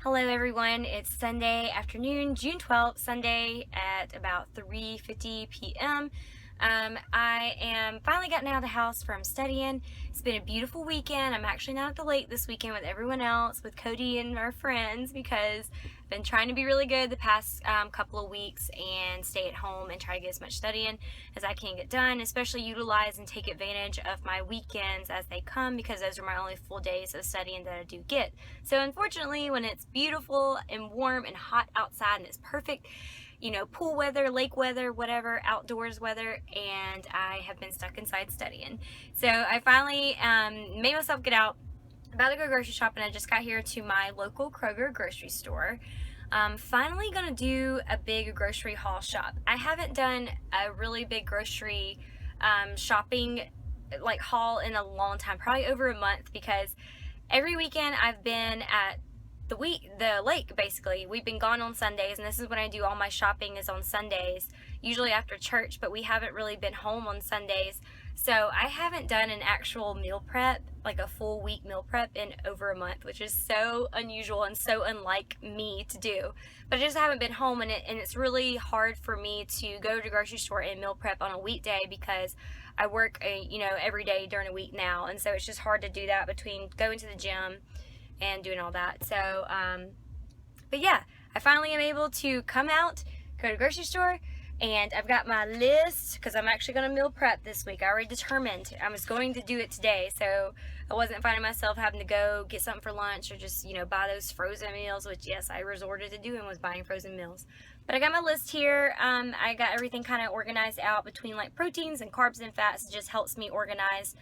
Hello everyone, it's Sunday afternoon, June 12th, Sunday at about 3:50 p.m. I am finally gotten out of the house from studying. It's been a beautiful weekend. I'm actually not at the lake this weekend with everyone else, with Cody and our friends, because I've been trying to be really good the past couple of weeks and stay at home and try to get as much studying as I can get done, especially utilize and take advantage of my weekends as they come, because those are my only full days of studying that I do get. So unfortunately, when it's beautiful and warm and hot outside and it's perfect, pool weather, lake weather, whatever, outdoors weather, and I have been stuck inside studying. So I finally made myself get out, about to go grocery shopping. I just got here to my local Kroger grocery store. Finally gonna do a big grocery haul shop. I haven't done a really big grocery shopping haul in a long time, probably over a month, because every weekend I've been at the lake. Basically, we've been gone on Sundays, and this is when I do all my shopping, is on Sundays, usually after church, but we haven't really been home on Sundays, so I haven't done an actual meal prep, like a full week meal prep, in over a month, which is so unusual and so unlike me to do. But I just haven't been home, and it's really hard for me to go to the grocery store and meal prep on a weekday, because I work every day during a week now, and so it's just hard to do that between going to the gym and doing all that. So, but yeah, I finally am able to come out, go to the grocery store, and I've got my list, because I'm actually going to meal prep this week. I already determined I was going to do it today, so I wasn't finding myself having to go get something for lunch or just, buy those frozen meals, which, yes, I resorted to doing, was buying frozen meals. But I got my list here. I got everything kind of organized out between like proteins and carbs and fats. It just helps me organize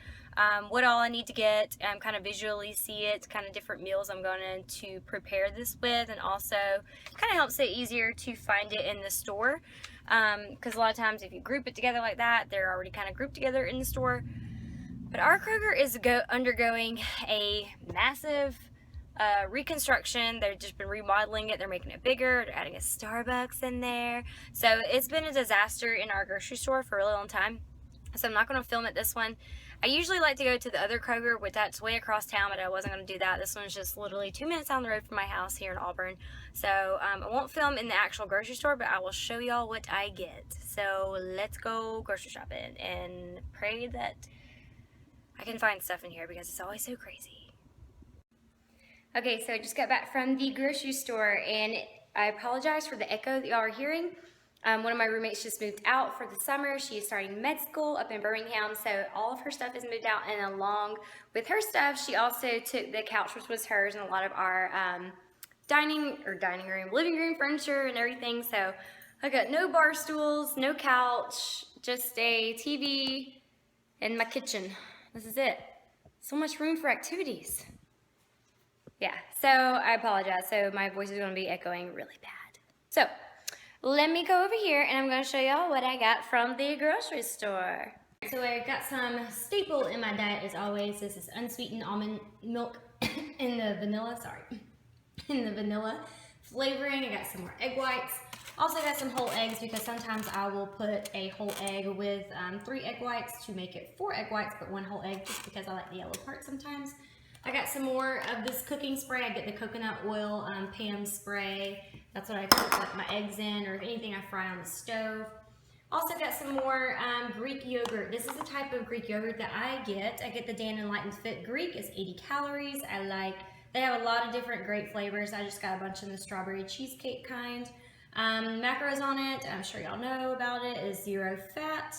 what all I need to get, kind of visually see it, kind of different meals I'm going to prepare this with, and also kind of helps it easier to find it in the store, because a lot of times if you group it together like that, they're already kind of grouped together in the store. But our Kroger is undergoing a massive reconstruction. They've just been remodeling it. They're making it bigger. They're adding a Starbucks in there. So it's been a disaster in our grocery store for a really long time. So I'm not going to film it this one. I usually like to go to the other Kroger, which that's way across town, but I wasn't going to do that. This one's just literally 2 minutes down the road from my house here in Auburn. So I won't film in the actual grocery store, but I will show y'all what I get. So let's go grocery shopping and pray that I can find stuff in here, because it's always so crazy. Okay, so I just got back from the grocery store, and I apologize for the echo that y'all are hearing. One of my roommates just moved out for the summer. She is starting med school up in Birmingham, so all of her stuff is moved out, and along with her stuff, she also took the couch, which was hers, and a lot of our living room furniture and everything. So I got no bar stools, no couch, just a TV and my kitchen. This is it. So much room for activities. Yeah, so I apologize. So my voice is going to be echoing really bad. So let me go over here, and I'm going to show y'all what I got from the grocery store. So I got some staple in my diet, as always. This is unsweetened almond milk in the vanilla flavoring. I got some more egg whites. Also got some whole eggs, because sometimes I will put a whole egg with 3 egg whites to make it 4 egg whites, but 1 whole egg, just because I like the yellow part sometimes. I got some more of this cooking spray. I get the coconut oil Pam spray. That's what I cook like my eggs in, or anything I fry on the stove. Also got some more Greek yogurt. This is the type of Greek yogurt that I get. I get the Dan Enlightened Fit Greek. It's 80 calories. They have a lot of different great flavors. I just got a bunch in the strawberry cheesecake kind. Macros on it, I'm sure y'all know about it, is 0 fat.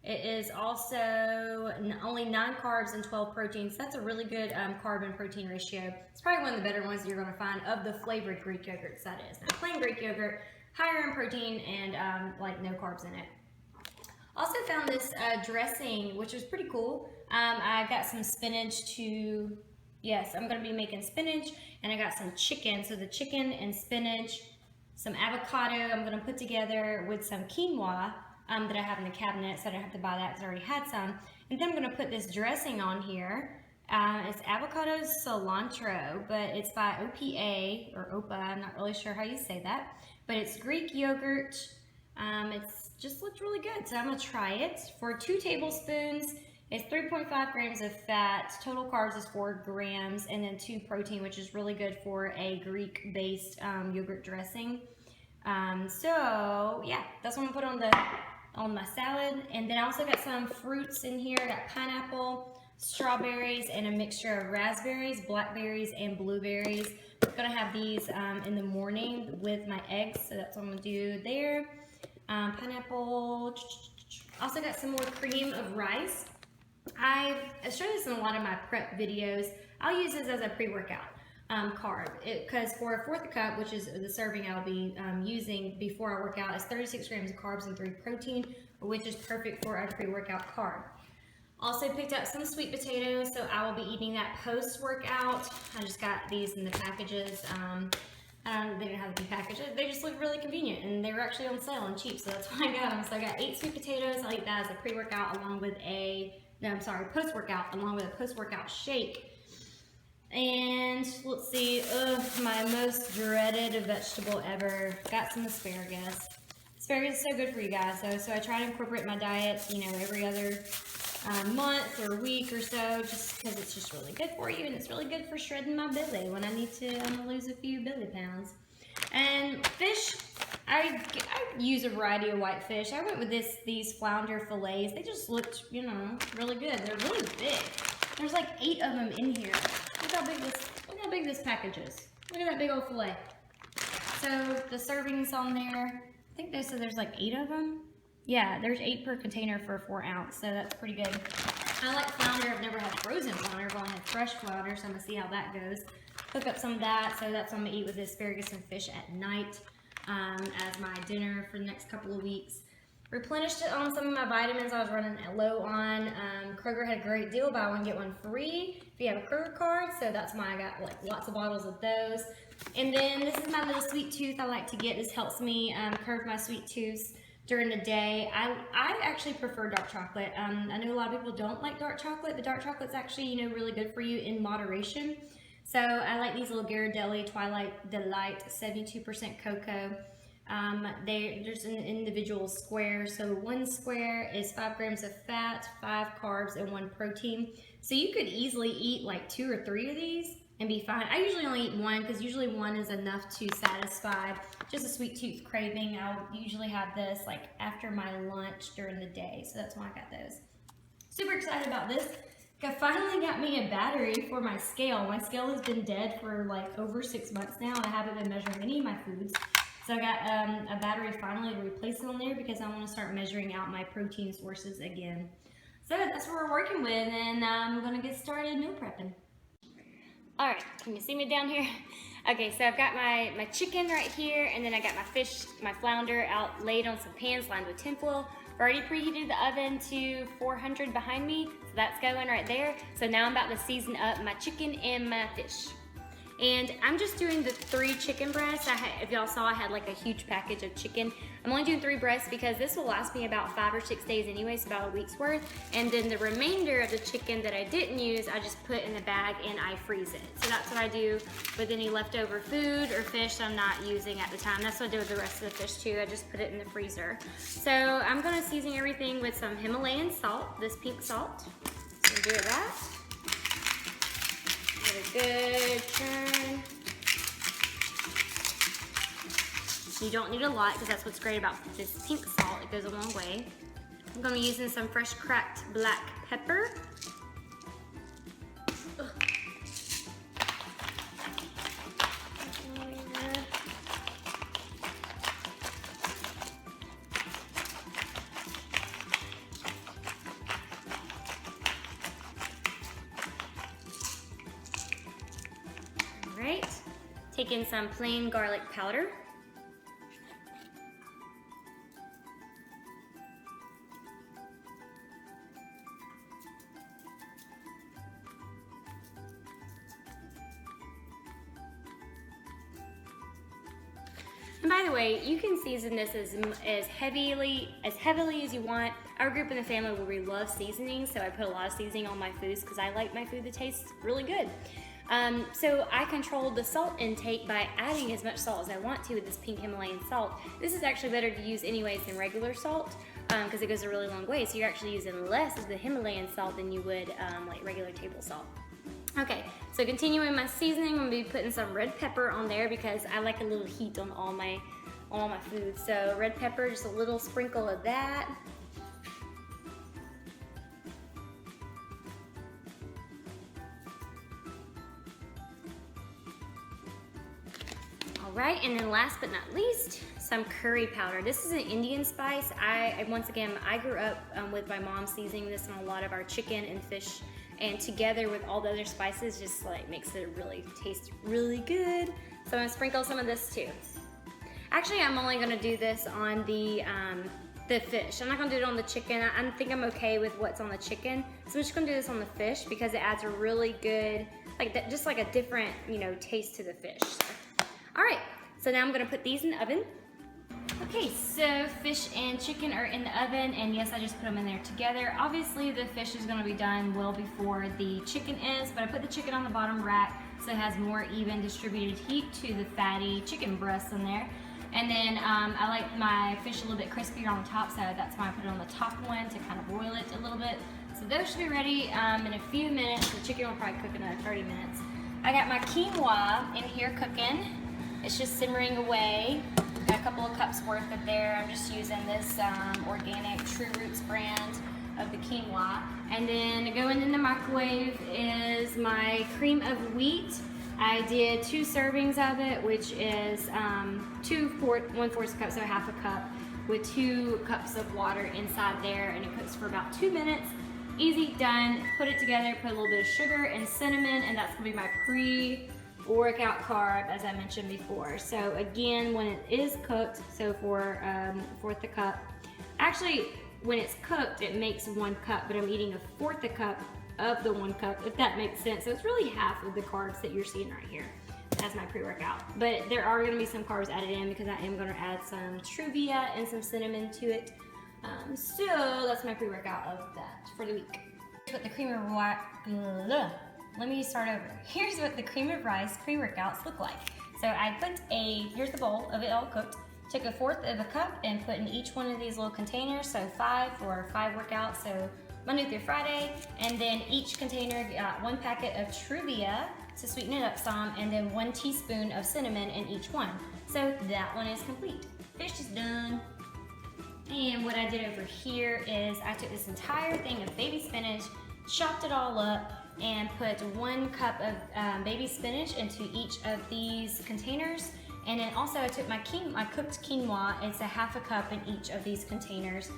It is also only 9 carbs and 12 proteins. That's a really good carb and protein ratio. It's probably one of the better ones that you're going to find of the flavored Greek yogurts, that is. Now, plain Greek yogurt, higher in protein and no carbs in it. Also found this dressing, which was pretty cool. I got some spinach to, yes, I'm going to be making spinach, and I got some chicken. So the chicken and spinach, some avocado I'm going to put together with some quinoa that I have in the cabinet, so I don't have to buy that because I already had some. And then I'm going to put this dressing on here. It's avocado cilantro, but it's by OPA, or OPA, I'm not really sure how you say that. But it's Greek yogurt. It's just looked really good, so I'm going to try it. For 2 tablespoons, It's 3.5 grams of fat, total carbs is 4 grams, and then 2 protein, which is really good for a Greek-based yogurt dressing. So yeah, that's what I'm gonna put on my salad. And then I also got some fruits in here. I got pineapple, strawberries, and a mixture of raspberries, blackberries, and blueberries. I'm gonna have these in the morning with my eggs, so that's what I'm gonna do there. Pineapple. Also got some more cream of rice. I've shown this in a lot of my prep videos. I'll use this as a pre-workout carb, because for a fourth cup, which is the serving I'll be using before I work out, is 36 grams of carbs and 3 protein, which is perfect for a pre-workout carb. Also picked up some sweet potatoes, so I will be eating that post-workout. I just got these in the packages. They didn't have to be packaged. They just look really convenient, and they were actually on sale and cheap, so that's why I got them. So I got 8 sweet potatoes. I'll eat that as a pre-workout along with post-workout, along with a post-workout shake. And let's see, my most dreaded vegetable ever. Got some asparagus. Asparagus is so good for you guys, so I try to incorporate in my diet, every other month or week or so, just because it's just really good for you, and it's really good for shredding my belly when I need to lose a few belly pounds. And fish, I use a variety of white fish. I went with these flounder fillets. They just looked, really good. They're really big. There's like 8 of them in here. Look how big this package is. Look at that big old fillet. So the servings on there, I think they said there's like 8 of them. Yeah, there's 8 per container for a 4 ounce, so that's pretty good. I like flounder. I've never had frozen flounder. I've only had fresh flounder, so I'm gonna see how that goes. Cook up some of that, so that's what I'm gonna eat with asparagus and fish at night as my dinner for the next couple of weeks. Replenished it on some of my vitamins I was running low on. Kroger had a great deal, buy one get one free if you have a Kroger card, so that's why I got like lots of bottles of those. And then this is my little sweet tooth I like to get. This helps me curb my sweet tooth during the day. I actually prefer dark chocolate. I know a lot of people don't like dark chocolate, but dark chocolate's actually really good for you in moderation. So I like these little Ghirardelli Twilight Delight 72% cocoa. There's an individual square, so 1 square is 5 grams of fat, 5 carbs, and 1 protein. So you could easily eat like 2 or 3 of these and be fine. I usually only eat 1 because usually 1 is enough to satisfy just a sweet tooth craving. I'll usually have this like after my lunch during the day, so that's why I got those. Super excited about this. I finally got me a battery for my scale. My scale has been dead for like over 6 months now, and I haven't been measuring any of my foods. So I got a battery finally to replace it on there because I want to start measuring out my protein sources again. So that's what we're working with, and I'm going to get started meal prepping. Alright, can you see me down here? Okay, so I've got my chicken right here, and then I got my fish, my flounder out laid on some pans lined with tinfoil. I've already preheated the oven to 400 behind me, so that's going right there. So now I'm about to season up my chicken and my fish. And I'm just doing the 3 chicken breasts. If y'all saw, I had like a huge package of chicken. I'm only doing 3 breasts because this will last me about 5 or 6 days anyway, so about a week's worth. And then the remainder of the chicken that I didn't use, I just put in a bag and I freeze it. So that's what I do with any leftover food or fish I'm not using at the time. That's what I do with the rest of the fish too. I just put it in the freezer. So I'm gonna season everything with some Himalayan salt, this pink salt. So do that. Give it a good turn. You don't need a lot because that's what's great about this pink salt. It goes a long way. I'm going to be using some fresh cracked black pepper. Alright, take in some plain garlic powder. And by the way, you can season this as heavily as you want. Our group in the family where we love seasoning, so I put a lot of seasoning on my foods because I like my food to taste really good. So I control the salt intake by adding as much salt as I want to with this pink Himalayan salt. This is actually better to use anyways than regular salt. because it goes a really long way. So you're actually using less of the Himalayan salt than you would like regular table salt. Okay, so continuing my seasoning, I'm gonna be putting some red pepper on there because I like a little heat on all my food. So red pepper, just a little sprinkle of that. All right, and then last but not least, some curry powder. This is an Indian spice. Once again, I grew up with my mom seasoning this on a lot of our chicken and fish, and together with all the other spices, just like makes it really taste really good. So I'm gonna sprinkle some of this too. Actually, I'm only gonna do this on the fish. I'm not gonna do it on the chicken. I think I'm okay with what's on the chicken. So I'm just gonna do this on the fish because it adds a really good, just like a different, taste to the fish. So, all right, so now I'm gonna put these in the oven. Okay, so fish and chicken are in the oven, and yes, I just put them in there together. Obviously, the fish is gonna be done well before the chicken is, but I put the chicken on the bottom rack so it has more even distributed heat to the fatty chicken breasts in there. And then I like my fish a little bit crispier on the top, so that's why I put it on the top one to kind of broil it a little bit. So those should be ready in a few minutes. The chicken will probably cook in another 30 minutes. I got my quinoa in here cooking. It's just simmering away. Got a couple of cups worth of there. I'm just using this organic True Roots brand of the quinoa. And then going in the microwave is my cream of wheat. I did 2 servings of it, which is 1/4 cup, so half a cup, with 2 cups of water inside there, and it cooks for about 2 minutes. Easy, done. Put it together, put a little bit of sugar and cinnamon, and that's gonna be my pre-workout carb, as I mentioned before. So again, when it is cooked, so for 1/4 a cup, actually when it's cooked it makes 1 cup, but I'm eating 1/4 a cup of the 1 cup, if that makes sense. So it's really half of the carbs that you're seeing right here as my pre-workout. But there are gonna be some carbs added in because I am gonna add some Truvia and some cinnamon to it. So that's my pre-workout of that for the week. Here's what the cream of rice, let me start over. Here's what the cream of rice pre-workouts look like. So I put here's the bowl of it all cooked. Took 1/4 of a cup and put in each one of these little containers, so 5 for 5 workouts, so Monday through Friday, and then each container got 1 packet of Truvia to sweeten it up some, and then 1 teaspoon of cinnamon in each one. So that one is complete. Fish is done. And what I did over here is I took this entire thing of baby spinach, chopped it all up, and put 1 cup of baby spinach into each of these containers. And then also I took my cooked quinoa, it's 1/2 cup in each of these containers.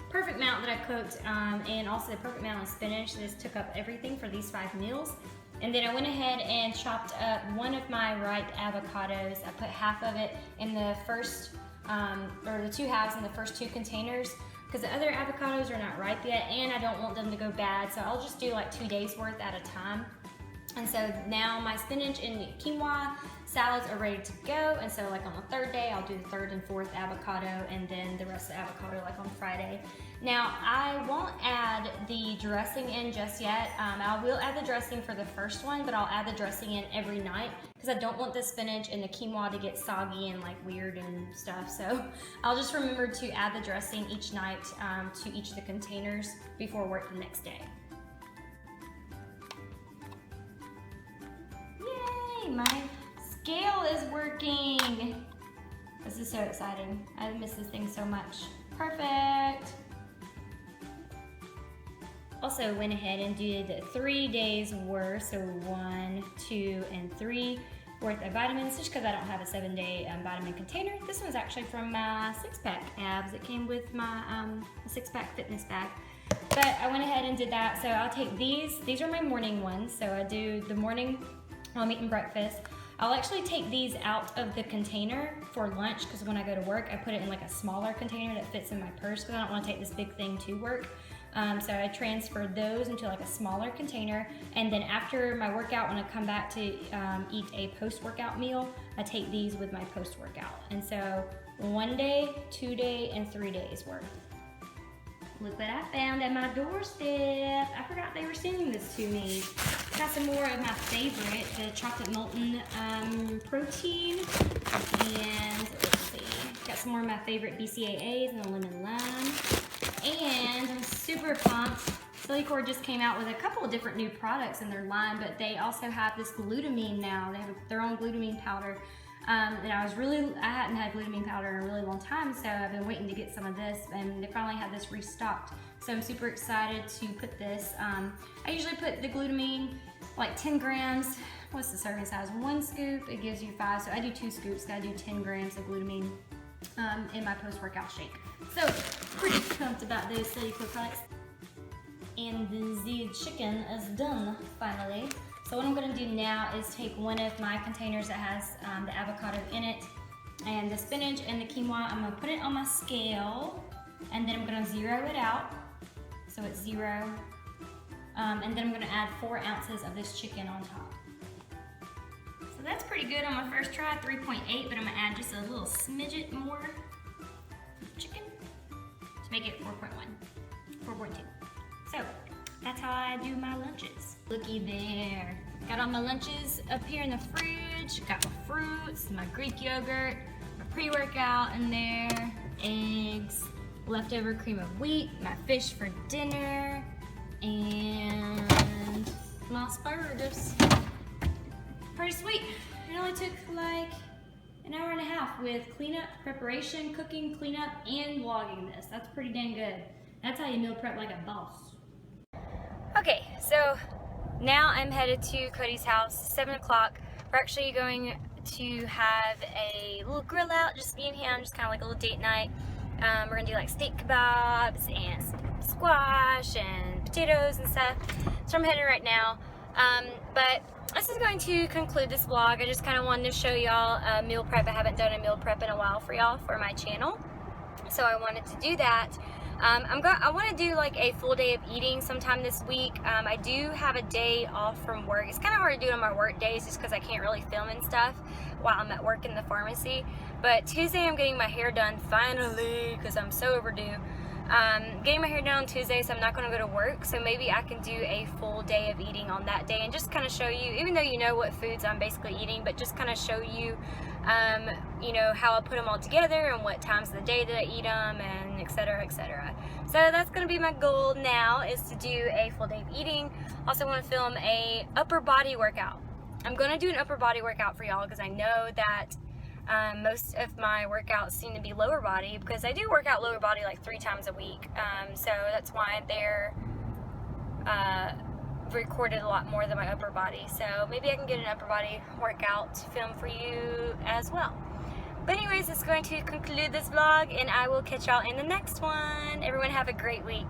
Perfect amount that I cooked, and also the perfect amount of spinach. This took up everything for these 5 meals. And then I went ahead and chopped up 1 of my ripe avocados. I put half of it in the first, or the 2 halves in the first 2 containers, because the other avocados are not ripe yet, and I don't want them to go bad, so I'll just do like 2 days worth at a time. And so now my spinach and quinoa salads are ready to go, and so like on the 3rd day I'll do the 3rd and 4th avocado, and then the rest of the avocado like on Friday. Now I won't add the dressing in just yet. I will add the dressing for the first one, but I'll add the dressing in every night because I don't want the spinach and the quinoa to get soggy and like weird and stuff. So I'll just remember to add the dressing each night to each of the containers before work the next day. Yay, my scale is working. This is so exciting. I miss this thing so much. Perfect. Also went ahead and did 3 days worth, so 1, 2, and 3 worth of vitamins, just because I don't have a 7-day vitamin container. This one's actually from my 6-pack abs. It came with my 6-pack fitness bag. But I went ahead and did that. So I'll take these. These are my morning ones. So I do the morning while I'm eating breakfast. I'll actually take these out of the container for lunch because when I go to work, I put it in like a smaller container that fits in my purse because I don't want to take this big thing to work. So I transfer those into like a smaller container, and then after my workout, when I come back to eat a post-workout meal, I take these with my post-workout. And so 1 day, 2 day, and 3 days worth. Look what I found at my doorstep. I forgot they were sending this to me. Got some more of my favorite, the chocolate molten protein, and let's see, got some more of my favorite BCAAs and the lemon lime. And I'm super pumped. Cellucor just came out with a couple of different new products in their line, but they also have this glutamine now. They have their own glutamine powder. And I hadn't had glutamine powder in a really long time, so I've been waiting to get some of this, and they finally had this restocked. So I'm super excited to put this. I usually put the glutamine like 10 grams. What's the serving size? 1 scoop, it gives you 5. So I do 2 scoops, I do 10 grams of glutamine in my post-workout shake. So pretty pumped about those Cellucor products. And the chicken is done finally. So what I'm gonna do now is take one of my containers that has the avocado in it and the spinach and the quinoa. I'm gonna put it on my scale and then I'm gonna zero it out. So it's 0. And then I'm gonna add 4 ounces of this chicken on top. So that's pretty good on my first try, 3.8, but I'm gonna add just a little smidget more chicken to make it 4.1, 4.2. So that's how I do my lunches. Looky there. Got all my lunches up here in the fridge. Got my fruits, my Greek yogurt, my pre-workout in there, eggs, leftover cream of wheat, my fish for dinner, and my asparagus. Pretty sweet. It only took like an hour and a half with cleanup, preparation, cooking, cleanup, and vlogging this. That's pretty dang good. That's how you meal prep like a boss. Okay, so now I'm headed to Cody's house, 7 o'clock. We're actually going to have a little grill out, just me and him, just kind of like a little date night. We're gonna do like steak kebabs and squash and potatoes and stuff. So I'm headed right now. But this is going to conclude this vlog. I just kind of wanted to show y'all a meal prep. I haven't done a meal prep in a while for y'all for my channel. So I wanted to do that. I want to do like a full day of eating sometime this week. I do have a day off from work. It's kind of hard to do on my work days just because I can't really film and stuff while I'm at work in the pharmacy. But Tuesday I'm getting my hair done finally because I'm so overdue. Getting my hair done on Tuesday, so I'm not going to go to work. So maybe I can do a full day of eating on that day and just kind of show you, even though you know what foods I'm basically eating, but just kind of show you, you know, how I put them all together and what times of the day that I eat them and etc, etc. So that's going to be my goal now, is to do a full day of eating. Also want to film a upper body workout. I'm going to do an upper body workout for y'all because I know that most of my workouts seem to be lower body, because I do work out lower body like 3 times a week. So that's why they're recorded a lot more than my upper body. So maybe I can get an upper body workout to film for you as well. But anyways, it's going to conclude this vlog, and I will catch y'all in the next one. Everyone have a great week.